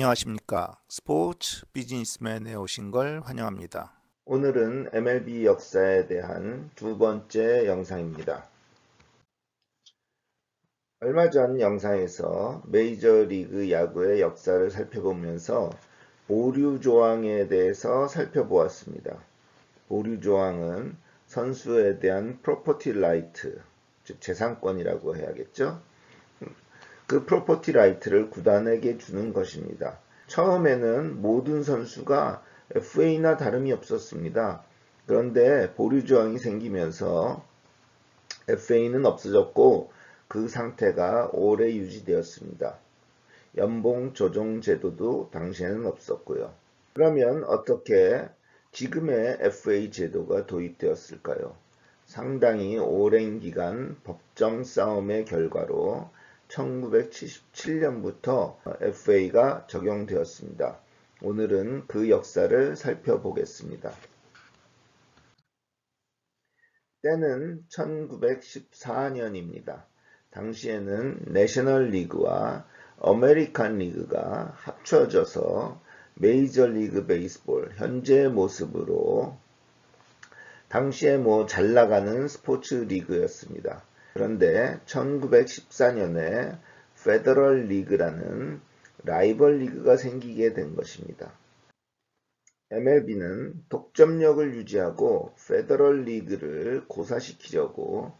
안녕하십니까. 스포츠 비즈니스맨에 오신 걸 환영합니다. 오늘은 MLB 역사에 대한 두 번째 영상입니다. 얼마 전 영상에서 메이저리그 야구의 역사를 살펴보면서 보류 조항에 대해서 살펴보았습니다. 보류 조항은 선수에 대한 프로퍼티 라이트, 즉 재산권이라고 해야겠죠. 그 프로퍼티 라이트를 구단에게 주는 것입니다. 처음에는 모든 선수가 FA나 다름이 없었습니다. 그런데 보류 조항이 생기면서 FA는 없어졌고 그 상태가 오래 유지되었습니다. 연봉 조정 제도도 당시에는 없었고요. 그러면 어떻게 지금의 FA 제도가 도입되었을까요? 상당히 오랜 기간 법정 싸움의 결과로 1977년부터 FA가 적용되었습니다. 오늘은 그 역사를 살펴보겠습니다. 때는 1914년입니다. 당시에는 내셔널 리그와 아메리칸 리그가 합쳐져서 메이저리그 베이스볼 현재의 모습으로 당시에 잘 나가는 스포츠 리그였습니다. 그런데 1914년에 페더럴 리그라는 라이벌 리그가 생기게 된 것입니다. MLB는 독점력을 유지하고 페더럴 리그를 고사시키려고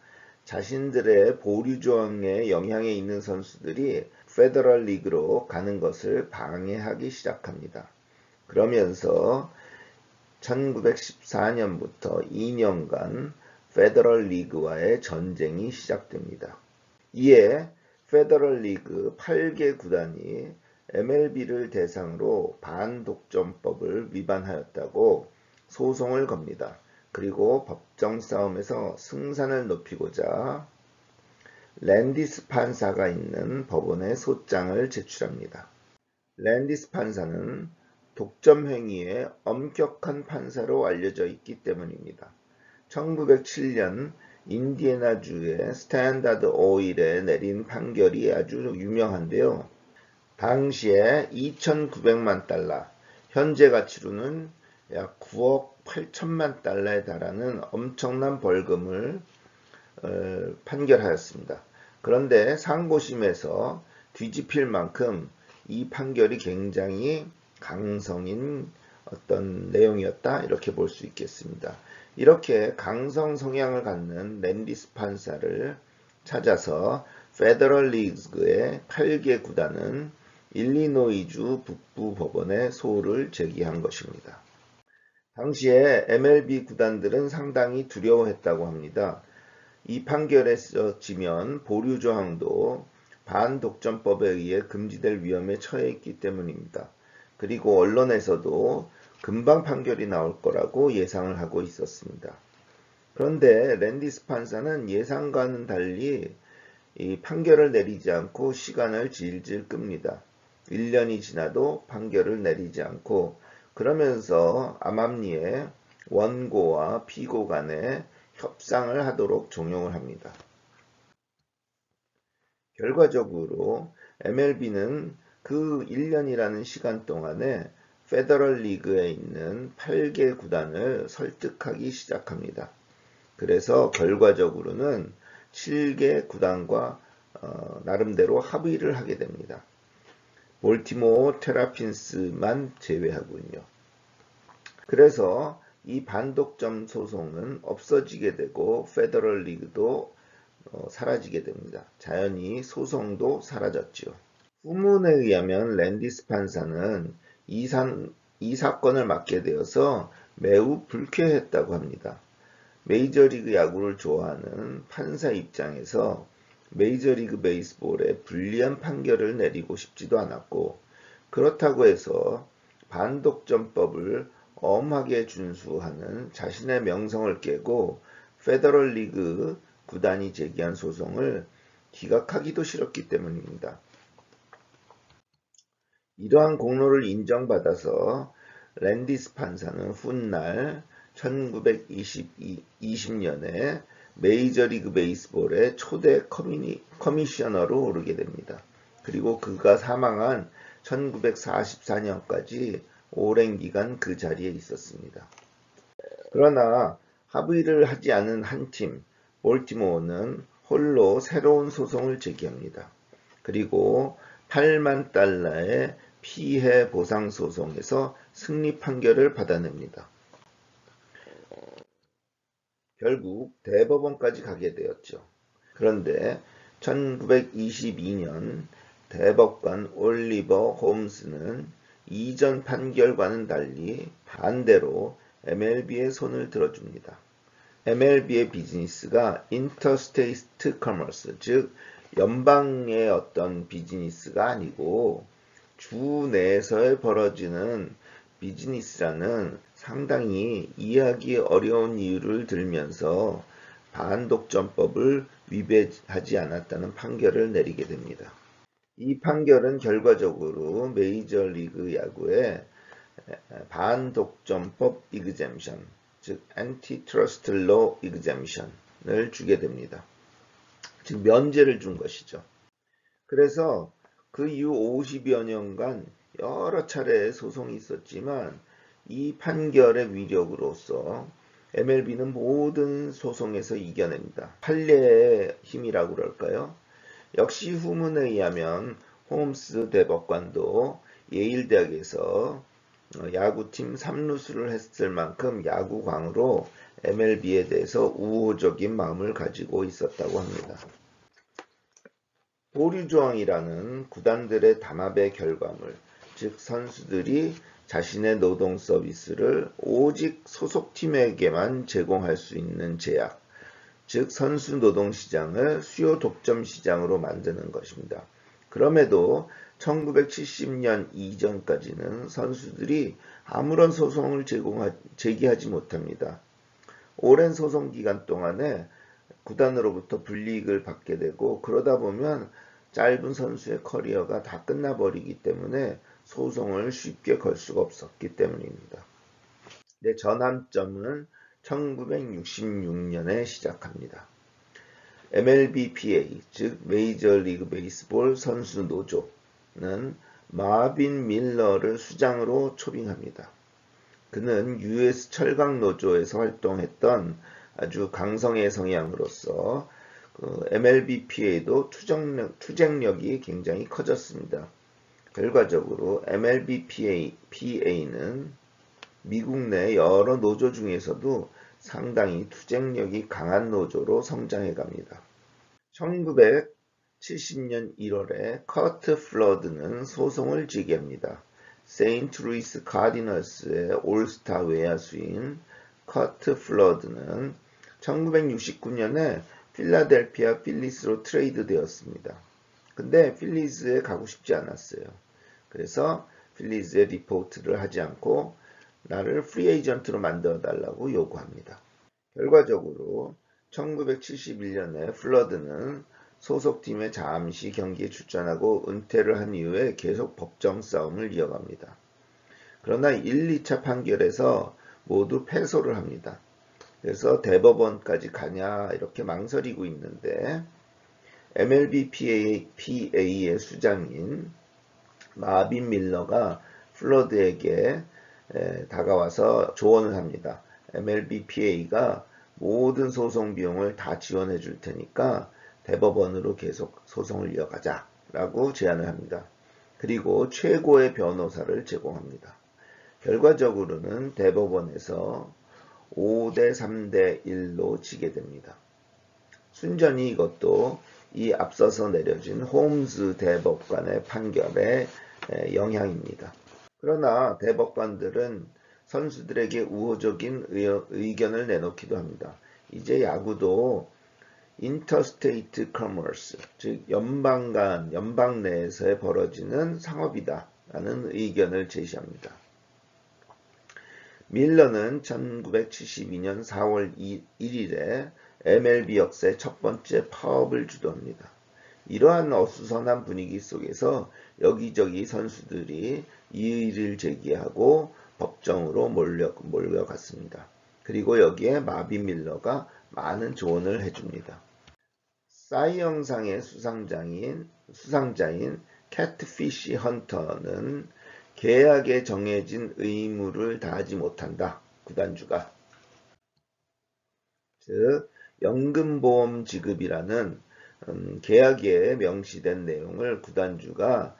자신들의 보류 조항에 영향이 있는 선수들이 페더럴 리그로 가는 것을 방해하기 시작합니다. 그러면서 1914년부터 2년간 페더럴 리그와의 전쟁이 시작됩니다. 이에 페더럴 리그 8개 구단이 MLB를 대상으로 반독점법을 위반하였다고 소송을 겁니다. 그리고 법정 싸움에서 승산을 높이고자 랜디스 판사가 있는 법원에 소장을 제출합니다. 랜디스 판사는 독점 행위에 엄격한 판사로 알려져 있기 때문입니다. 1907년 인디애나주의 스탠다드 오일에 내린 판결이 아주 유명한데요. 당시에 2,900만 달러, 현재 가치로는 약 9억 8천만 달러에 달하는 엄청난 벌금을 판결하였습니다. 그런데 상고심에서 뒤집힐 만큼 이 판결이 굉장히 강성인 어떤 내용이었다 이렇게 볼 수 있겠습니다. 이렇게 강성 성향을 갖는 랜디스 판사를 찾아서 페더럴 리그의 8개 구단은 일리노이주 북부 법원에 소를 제기한 것입니다. 당시에 MLB 구단들은 상당히 두려워했다고 합니다. 이 판결에서 지면 보류 조항도 반독점법에 의해 금지될 위험에 처해 있기 때문입니다. 그리고 언론에서도 금방 판결이 나올 거라고 예상을 하고 있었습니다. 그런데 랜디스 판사는 예상과는 달리 이 판결을 내리지 않고 시간을 질질 끕니다. 1년이 지나도 판결을 내리지 않고 그러면서 암암리에 원고와 피고 간에 협상을 하도록 종용을 합니다. 결과적으로 MLB는 그 1년이라는 시간 동안에 페더럴 리그에 있는 8개 구단을 설득하기 시작합니다. 그래서 결과적으로는 7개 구단과 나름대로 합의를 하게 됩니다. 볼티모어 테라핀스만 제외하군요. 그래서 이 반독점 소송은 없어지게 되고 페더럴 리그도 사라지게 됩니다. 자연히 소송도 사라졌죠. 후문에 의하면 랜디스 판사는 이 사건을 맡게 되어서 매우 불쾌했다고 합니다. 메이저리그 야구를 좋아하는 판사 입장에서 메이저리그 베이스볼에 불리한 판결을 내리고 싶지도 않았고 그렇다고 해서 반독점법을 엄하게 준수하는 자신의 명성을 깨고 페더럴 리그 구단이 제기한 소송을 기각하기도 싫었기 때문입니다. 이러한 공로를 인정받아서 랜디스 판사는 훗날 1920년에 메이저리그 베이스볼의 초대 커미셔너로 오르게 됩니다. 그리고 그가 사망한 1944년까지 오랜 기간 그 자리에 있었습니다. 그러나 합의를 하지 않은 한 팀, 볼티모어는 홀로 새로운 소송을 제기합니다. 그리고 8만 달러의 피해 보상 소송에서 승리 판결을 받아냅니다. 결국 대법원까지 가게 되었죠. 그런데 1922년 대법관 올리버 홈스는 이전 판결과는 달리 반대로 MLB의 손을 들어줍니다. MLB의 비즈니스가 인터스테이트 커머스, 즉 연방의 어떤 비즈니스가 아니고 주 내에서 벌어지는 비즈니스라는 상당히 이해하기 어려운 이유를 들면서 반독점법을 위배하지 않았다는 판결을 내리게 됩니다. 이 판결은 결과적으로 메이저리그 야구의 반독점법 이그젬션, 즉 안티트러스트 로 이그젬션을 주게 됩니다. 즉 면제를 준 것이죠. 그래서 그 이후 50여 년간 여러 차례 소송이 있었지만 이 판결의 위력으로서 MLB는 모든 소송에서 이겨냅니다. 판례의 힘이라고 그럴까요? 역시 후문에 의하면 홈스 대법관도 예일 대학에서 야구팀 3루수를 했을 만큼 야구광으로 MLB에 대해서 우호적인 마음을 가지고 있었다고 합니다. 보류조항이라는 구단들의 담합의 결과물, 즉 선수들이 자신의 노동 서비스를 오직 소속팀에게만 제공할 수 있는 제약, 즉 선수 노동 시장을 수요 독점 시장으로 만드는 것입니다. 그럼에도 1970년 이전까지는 선수들이 아무런 소송을 제기하지 못합니다. 오랜 소송 기간 동안에 구단으로부터 불이익을 받게 되고 그러다 보면 짧은 선수의 커리어가 다 끝나버리기 때문에 소송을 쉽게 걸 수가 없었기 때문입니다. 전환점은 1966년에 시작합니다. MLBPA, 즉 메이저리그 베이스볼 선수 노조는 마빈 밀러를 수장으로 초빙합니다. 그는 US 철강 노조에서 활동했던 아주 강성의 성향으로서 MLBPA도 투쟁력이 굉장히 커졌습니다. 결과적으로 MLBPA는 미국 내 여러 노조 중에서도 상당히 투쟁력이 강한 노조로 성장해 갑니다. 1970년 1월에 커트 플러드는 소송을 제기합니다. 세인트루이스 카디널스의 올스타 외야수인 커트 플러드는 1969년에 필라델피아 필리스로 트레이드 되었습니다. 근데 필리스에 가고 싶지 않았어요. 그래서 필리스에 리포트를 하지 않고 나를 프리 에이전트로 만들어 달라고 요구합니다. 결과적으로 1971년에 플러드는 소속팀에 잠시 경기에 출전하고 은퇴를 한 이후에 계속 법정 싸움을 이어갑니다. 그러나 1, 2차 판결에서 모두 패소를 합니다. 그래서 대법원까지 가냐 이렇게 망설이고 있는데 MLBPA의 수장인 마빈 밀러가 플러드에게 다가와서 조언을 합니다. MLBPA가 모든 소송 비용을 다 지원해 줄 테니까 대법원으로 계속 소송을 이어가자 라고 제안을 합니다. 그리고 최고의 변호사를 제공합니다. 결과적으로는 대법원에서 5대 3대 1로 지게 됩니다. 순전히 이것도 이 앞서서 내려진 홈스 대법관의 판결의 영향입니다. 그러나 대법관들은 선수들에게 우호적인 의견을 내놓기도 합니다. 이제 야구도 인터스테이트 커머스, 즉 연방 내에서 벌어지는 상업이다 라는 의견을 제시합니다. 밀러는 1972년 4월 1일에 MLB 역사의 첫 번째 파업을 주도합니다. 이러한 어수선한 분위기 속에서 여기저기 선수들이 이의를 제기하고 법정으로 몰려갔습니다. 그리고 여기에 마빈 밀러가 많은 조언을 해줍니다. 싸이 영상의 수상자인 캐트피쉬 헌터는 계약에 정해진 의무를 다하지 못한다. 구단주가. 즉 연금보험 지급이라는 계약에 명시된 내용을 구단주가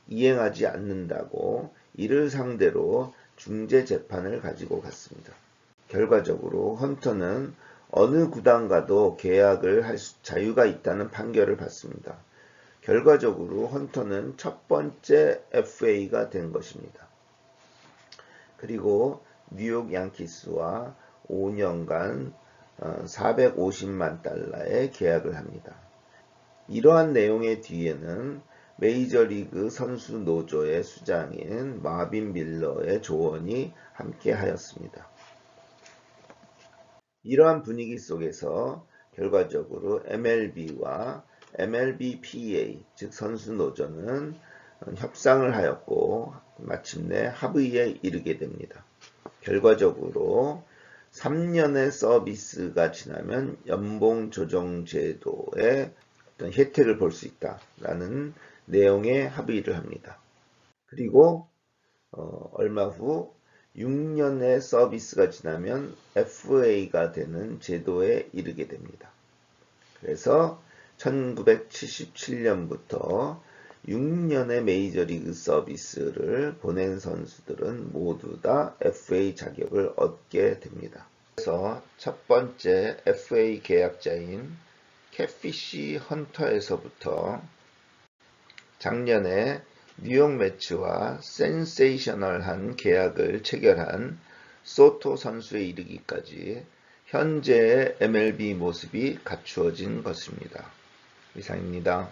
이행하지 않는다고 이를 상대로 중재 재판을 가지고 갔습니다. 결과적으로 헌터는 어느 구단과도 계약을 할 자유가 있다는 판결을 받습니다. 결과적으로 헌터는 첫 번째 FA가 된 것입니다. 그리고 뉴욕 양키스와 5년간 450만 달러의 계약을 합니다. 이러한 내용의 뒤에는 메이저리그 선수 노조의 수장인 마빈 밀러의 조언이 함께하였습니다. 이러한 분위기 속에서 결과적으로 MLB와 MLBPA, 즉 선수 노조는 협상을 하였고 마침내 합의에 이르게 됩니다. 결과적으로 3년의 서비스가 지나면 연봉 조정 제도의 어떤 혜택을 볼 수 있다라는 내용의 합의를 합니다. 그리고 얼마 후 6년의 서비스가 지나면 FA가 되는 제도에 이르게 됩니다. 그래서 1977년부터 6년의 메이저리그 서비스를 보낸 선수들은 모두 다 FA 자격을 얻게 됩니다. 그래서 첫 번째 FA 계약자인 캐피쉬 헌터에서부터 작년에 뉴욕 매츠와 센세이셔널한 계약을 체결한 소토 선수에 이르기까지 현재의 MLB 모습이 갖추어진 것입니다. 이상입니다.